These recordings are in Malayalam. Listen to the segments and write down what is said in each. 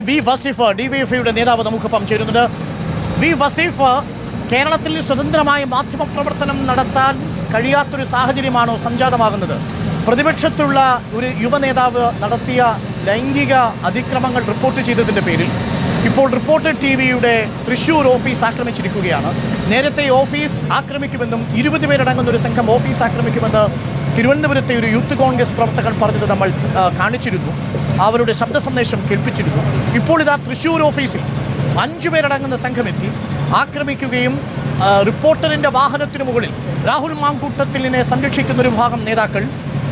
വി വസീഫ് ഡിവൈഎഫ്ഐയുടെ നേതാവ് നമുക്കൊപ്പം ചേരുന്നത്. വി വസീഫ്, കേരളത്തിൽ സ്വതന്ത്രമായ മാധ്യമ പ്രവർത്തനം നടത്താൻ കഴിയാത്തൊരു സാഹചര്യമാണോ സംജാതമാകുന്നത്? പ്രതിപക്ഷത്തുള്ള ഒരു യുവ നേതാവ് നടത്തിയ ലൈംഗിക അതിക്രമങ്ങൾ റിപ്പോർട്ട് ചെയ്തതിന്റെ പേരിൽ ഇപ്പോൾ റിപ്പോർട്ടർ ടിവിയുടെ തൃശൂർ ഓഫീസ് ആക്രമിച്ചിരിക്കുകയാണ്. നേരത്തെ ഓഫീസ് ആക്രമിക്കുമെന്നും 20 പേരടങ്ങുന്ന ഒരു സംഘം ഓഫീസ് ആക്രമിക്കുമെന്ന് തിരുവനന്തപുരത്തെ ഒരു യൂത്ത് കോൺഗ്രസ് പ്രവർത്തകർ പറഞ്ഞത് നമ്മൾ കാണിച്ചിരുന്നു, അവരുടെ ശബ്ദ സന്ദേശം കേൾപ്പിച്ചിരുന്നു. ഇപ്പോൾ ഇതാ തൃശൂർ ഓഫീസിൽ 5 പേരടങ്ങുന്ന സംഘമെത്തി ആക്രമിക്കുകയും റിപ്പോർട്ടറിന്റെ വാഹനത്തിനു മുകളിൽ രാഹുൽ മാങ്കൂട്ടത്തിലിനെ സംരക്ഷിക്കുന്ന ഒരു വിഭാഗം നേതാക്കൾ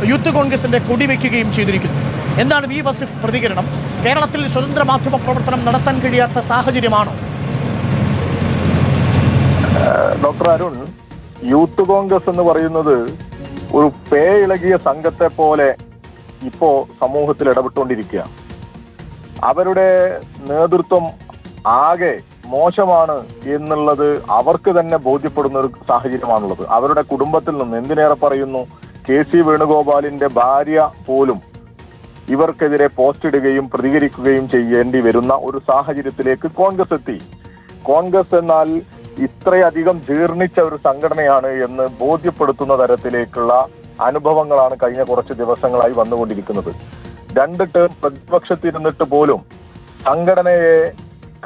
യൂത്ത് കോൺഗ്രസിന്റെ കൊടി വയ്ക്കുകയും ചെയ്തിരിക്കുന്നു. എന്താണ് വി വസീഫ് പ്രതികരണം? കേരളത്തിൽ സ്വതന്ത്ര മാധ്യമ പ്രവർത്തനം നടത്താൻ കഴിയാത്ത സാഹചര്യമാണോ? ഡോക്ടർ അരുൺ, യൂത്ത് കോൺഗ്രസ് എന്ന് പറയുന്നത് ഒരു പേയിളകിയ സംഘത്തെ പോലെ ഇപ്പോ സമൂഹത്തിൽ ഇടപെട്ടുകൊണ്ടിരിക്കുക. അവരുടെ നേതൃത്വം ആകെ മോശമാണ് എന്നുള്ളത് അവർക്ക് തന്നെ ബോധ്യപ്പെടുന്ന ഒരു സാഹചര്യമാണുള്ളത്. അവരുടെ കുടുംബത്തിൽ നിന്ന്, എന്തിനേറെ പറയുന്നു, KC വേണുഗോപാലിന്റെ ഭാര്യ പോലും ഇവർക്കെതിരെ പോസ്റ്റ് ഇടുകയും പ്രതികരിക്കുകയും ചെയ്യേണ്ടി വരുന്ന ഒരു സാഹചര്യത്തിലേക്ക് കോൺഗ്രസ് എത്തി. കോൺഗ്രസ് എന്നാൽ ഇത്രയധികം ജീർണിച്ച ഒരു സംഘടനയാണ് എന്ന് ബോധ്യപ്പെടുത്തുന്ന തരത്തിലേക്കുള്ള അനുഭവങ്ങളാണ് കഴിഞ്ഞ കുറച്ച് ദിവസങ്ങളായി വന്നുകൊണ്ടിരിക്കുന്നത്. 2 ടേം പ്രതിപക്ഷത്തിരുന്നിട്ട് പോലും സംഘടനയെ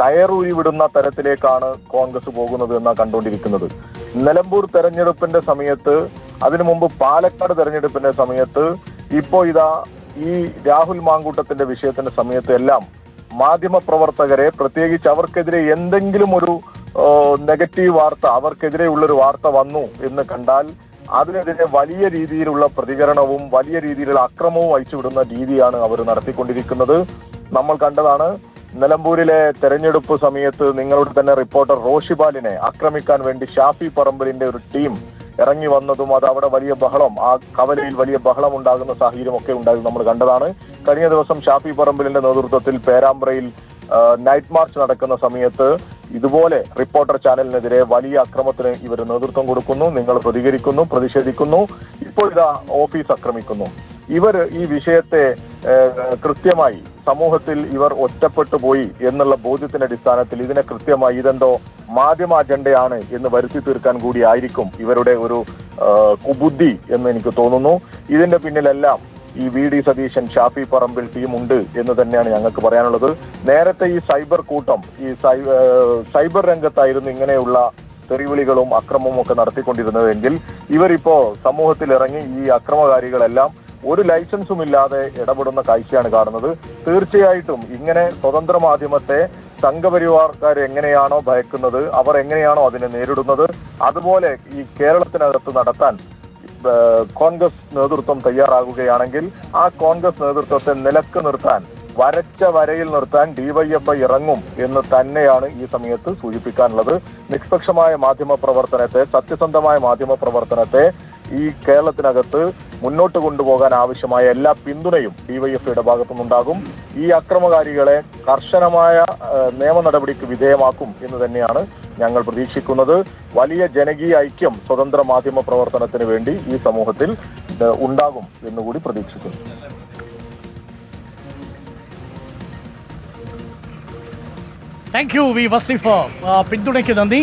കയറൂരി വിടുന്ന തരത്തിലേക്കാണ് കോൺഗ്രസ് പോകുന്നത് എന്നാണ് കണ്ടുകൊണ്ടിരിക്കുന്നത്. നിലമ്പൂർ തെരഞ്ഞെടുപ്പിന്റെ സമയത്ത്, അതിനു മുമ്പ് പാലക്കാട് തെരഞ്ഞെടുപ്പിന്റെ സമയത്ത്, ഇപ്പോ ഇതാ ഈ രാഹുൽ മാങ്കൂട്ടത്തിന്റെ വിഷയത്തിന്റെ സമയത്ത് എല്ലാം മാധ്യമ പ്രവർത്തകരെ, പ്രത്യേകിച്ച് അവർക്കെതിരെ എന്തെങ്കിലും ഒരു നെഗറ്റീവ് വാർത്ത, അവർക്കെതിരെയുള്ളൊരു വാർത്ത വന്നു എന്ന് കണ്ടാൽ അതിനെതിരെ വലിയ രീതിയിലുള്ള പ്രതികരണവും വലിയ രീതിയിലുള്ള അക്രമവും അയച്ചുവിടുന്ന രീതിയാണ് അവർ നടത്തിക്കൊണ്ടിരിക്കുന്നത്. നമ്മൾ കണ്ടതാണ് നിലമ്പൂരിലെ തെരഞ്ഞെടുപ്പ് സമയത്ത് നിങ്ങളുടെ തന്നെ റിപ്പോർട്ടർ റോഷിബാലിനെ ആക്രമിക്കാൻ വേണ്ടി ഷാഫി പറമ്പലിന്റെ ഒരു ടീം ഇറങ്ങി വന്നതും അത് അവിടെ വലിയ ബഹളം, ആ കവലയിൽ വലിയ ബഹളം ഉണ്ടാകുന്ന സാഹചര്യമൊക്കെ ഉണ്ടായത് നമ്മൾ കണ്ടതാണ്. കഴിഞ്ഞ ദിവസം ഷാഫി പറമ്പലിന്റെ നേതൃത്വത്തിൽ പേരാമ്പ്രയിൽ നൈറ്റ് മാർച്ച് നടക്കുന്ന സമയത്ത് ഇതുപോലെ റിപ്പോർട്ടർ ചാനലിനെതിരെ വലിയ അക്രമത്തിന് ഇവർ നേതൃത്വം കൊടുക്കുന്നു. നിങ്ങൾ പ്രതികരിക്കുന്നു, പ്രതിഷേധിക്കുന്നു. ഇപ്പോൾ ഇതാ ഓഫീസ് ആക്രമിക്കുന്നു. ഇവർ ഈ വിഷയത്തെ കൃത്യമായി സമൂഹത്തിൽ ഇവർ ഒറ്റപ്പെട്ടു പോയി എന്നുള്ള ബോധ്യത്തിന്റെ അടിസ്ഥാനത്തിൽ ഇതിനെ കൃത്യമായി ഇതെന്തോ മാധ്യമ അജണ്ടയാണ് എന്ന് വരുത്തി തീർക്കാൻ കൂടി ആയിരിക്കും ഇവരുടെ ഒരു കുബുദ്ധി എന്ന് എനിക്ക് തോന്നുന്നു. ഇതിന്റെ പിന്നിലെല്ലാം ഈ VD സതീശൻ, ഷാഫി പറമ്പിൽ ടീമുണ്ട് എന്ന് തന്നെയാണ് ഞങ്ങൾക്ക് പറയാനുള്ളത്. നേരത്തെ ഈ സൈബർ കൂട്ടം, ഈ സൈബർ രംഗത്തായിരുന്നു ഇങ്ങനെയുള്ള തെറിവിളികളും അക്രമവും ഒക്കെ നടത്തിക്കൊണ്ടിരുന്നതെങ്കിൽ ഇവരിപ്പോ സമൂഹത്തിൽ ഇറങ്ങി ഈ അക്രമകാരികളെല്ലാം ഒരു ലൈസൻസും ഇല്ലാതെ ഇടപെടുന്ന കാഴ്ചയാണ് കാണുന്നത്. തീർച്ചയായിട്ടും ഇങ്ങനെ സ്വതന്ത്ര മാധ്യമത്തെ സംഘപരിവാർക്കാർ എങ്ങനെയാണോ ഭയക്കുന്നത്, അവർ എങ്ങനെയാണോ അതിനെ നേരിടുന്നത്, അതുപോലെ ഈ കേരളത്തിനകത്ത് നടത്താൻ കോൺഗ്രസ് നേതൃത്വം തയ്യാറാകുകയാണെങ്കിൽ ആ കോൺഗ്രസ് നേതൃത്വത്തെ നിലക്ക് നിർത്താൻ, വരച്ച വരയിൽ നിർത്താൻ DYFI ഇറങ്ങും എന്ന് തന്നെയാണ് ഈ സമയത്ത് സൂചിപ്പിക്കാനുള്ളത്. നിഷ്പക്ഷമായ മാധ്യമ പ്രവർത്തനത്തെ, സത്യസന്ധമായ മാധ്യമ പ്രവർത്തനത്തെ ഈ കേരളത്തിനകത്ത് മുന്നോട്ട് കൊണ്ടുപോകാൻ ആവശ്യമായ എല്ലാ പിന്തുണയും DYFIയുടെ ഭാഗത്തുനിന്നുണ്ടാകും. ഈ അക്രമകാരികളെ കർശനമായ നിയമ നടപടിക്ക് വിധേയമാക്കും എന്ന് തന്നെയാണ് ഞങ്ങൾ പ്രതീക്ഷിക്കുന്നത്. വലിയ ജനകീയ ഐക്യം സ്വതന്ത്ര മാധ്യമ പ്രവർത്തനത്തിന് വേണ്ടി ഈ സമൂഹത്തിൽ ഉണ്ടാകും എന്നുകൂടി പ്രതീക്ഷിക്കുന്നു. താങ്ക് യു വി വസീഫ്, പിന്തുണയ്ക്ക് നന്ദി.